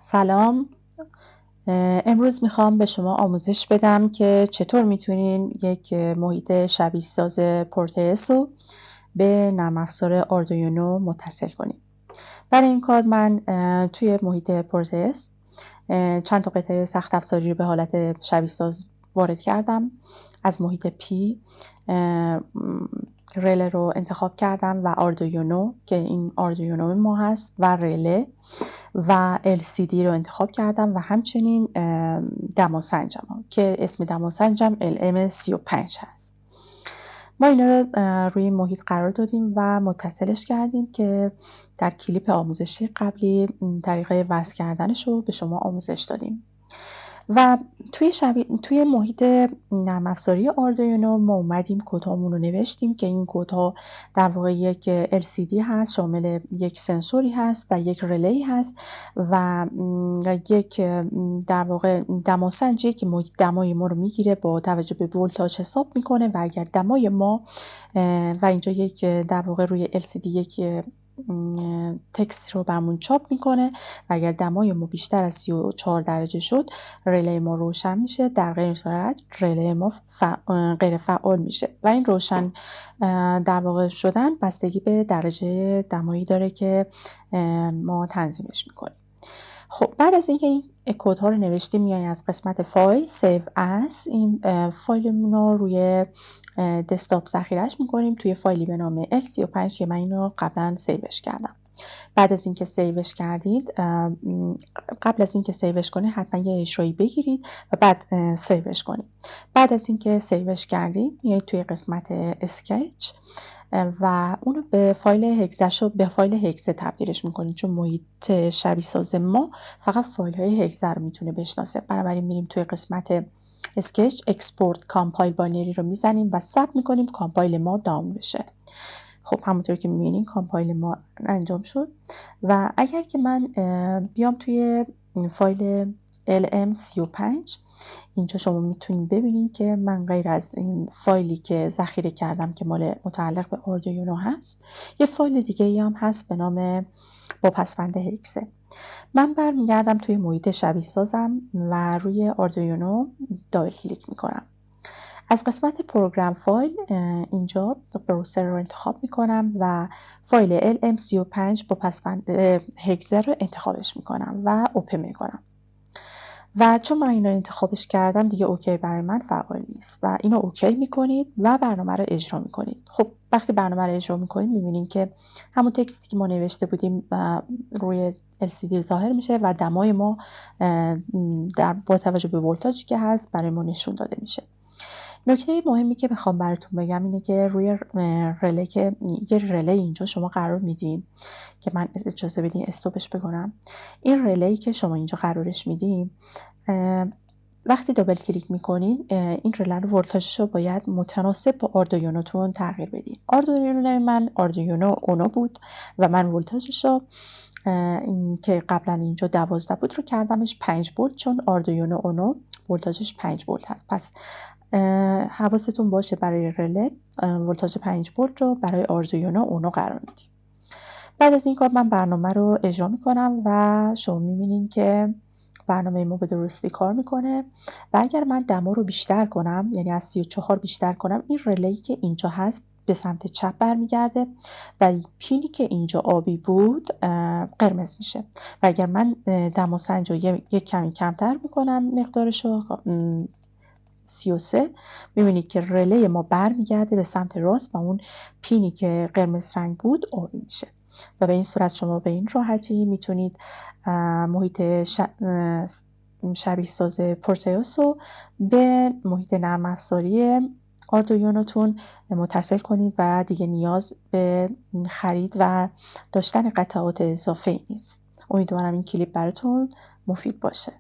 سلام. امروز میخوام به شما آموزش بدم که چطور میتونین یک محیط شبیه ساز پورتئس رو به نرم افزار آردوینو متصل کنیم. برای این کار من توی محیط پورتئس چند تا قطعه سخت افزاری رو به حالت شبیه ساز وارد کردم. از محیط پی رله رو انتخاب کردم و آردوینو که این آردوینو ما هست و رله و LCD رو انتخاب کردم و همچنین دماسنجم که اسم دماسنجم LM35 هست. ما اینا رو روی محیط قرار دادیم و متصلش کردیم که در کلیپ آموزشی قبلی طریقه وصل کردنش رو به شما آموزش دادیم. و توی محیط نرم افزاری آردوینو ما اومدیم کدهامون رو نوشتیم که این کدها در واقع یک LCD هست شامل یک سنسوری هست و یک ریلی هست و یک در واقع دماسنجی که دمای ما رو میگیره با توجه به ولتاژ حساب میکنه و اگر دمای ما و اینجا یک در واقع روی LCD یک تکست رو برمون چاپ میکنه و اگر دمای ما بیشتر از 34 درجه شد ریلی ما روشن میشه، در غیر این صورت ریلی ما غیر فعال میشه و این روشن در واقع شدن بستگی به درجه دمایی داره که ما تنظیمش میکنیم. خب بعد از اینکه این کدها رو نوشتیم میایم از قسمت فایل سیو اس این فایلمون رو روی دسکتاپ ذخیرهش میکنیم توی فایلی به نام L35 که من اینو قبلا سیوش کردم. بعد از اینکه سیوش کردید قبل از اینکه سیوش کنید حتما یه اجرایی بگیرید و بعد سیوش کنید. بعد از اینکه سیوش کردید میایید توی قسمت اسکچ و اونو به فایل هگزش رو به فایل هگزه تبدیلش میکنید چون محیط شبیه ساز ما فقط فایل های هگزه رو میتونه بشناسه. بنابراین میریم توی قسمت اسکچ اکسپورت کامپایل باینری رو میزنیم و ثبت میکنیم کامپایل ما داون بشه. خب همونطور که میبینین کامپایل ما انجام شد و اگر که من بیام توی فایل LM35 اینجا شما میتونید ببینین که من غیر از این فایلی که ذخیره کردم که مال متعلق به آردوینو هست یه فایل دیگه هم هست به نام با پسوند هگزه. من برمیگردم توی محیط شبیه سازم و روی آردوینو دابل کلیک میکنم. از قسمت پروگرام فایل اینجا بروسر رو انتخاب میکنم و فایل LM35 با پسوند هگزه رو انتخابش میکنم و اوپن میکنم و چون من اینو انتخابش کردم دیگه اوکی برای من فعال نیست و اینو اوکی میکنید و برنامه رو اجرا میکنید. خب وقتی برنامه رو اجرا میکنید میبینید که همون تکستی که ما نوشته بودیم روی LCD ظاهر میشه و دمای ما با توجه به ولتاژی که هست برای ما نشون داده میشه. نکته مهمی که بخوام براتون بگم اینه که روی رله که یه رله اینجا شما قرار میدین که من اجازه بدین استوپش بکنم. این رله‌ای که شما اینجا قرارش میدین وقتی دابل کلیک میکنین این رله رو ولتاژش رو باید متناسب با آردوینوتون تغییر بدین. آردوینو من آردوینو اونو بود و من ولتاژش رو این که قبلا اینجا 12 بود رو کردمش 5 ولت چون آردوینو اونو ولتاژش 5 ولت هست. پس حواستون باشه برای رله ولتاژ 5 ولت رو برای آردوینو اونو قرار میدیم. بعد از این کار من برنامه رو اجرا میکنم و شما میبینین که برنامه ما به درستی کار میکنه و اگر من دما رو بیشتر کنم یعنی از 34 بیشتر کنم این رله‌ای که اینجا هست به سمت چپ برمیگرده و پینی که اینجا آبی بود قرمز میشه و اگر من دماسنج رو یک کمی کمتر بکنم مقدارش رو 33 میبینید که رله ما برمیگرده به سمت راست و اون پینی که قرمز رنگ بود آبی میشه و به این صورت شما به این راحتی میتونید محیط شبیه ساز پورتئس رو به محیط نرم افزاری آردوینوتون متصل کنید و دیگه نیاز به خرید و داشتن قطعات اضافه نیست. امیدوارم این کلیپ براتون مفید باشه.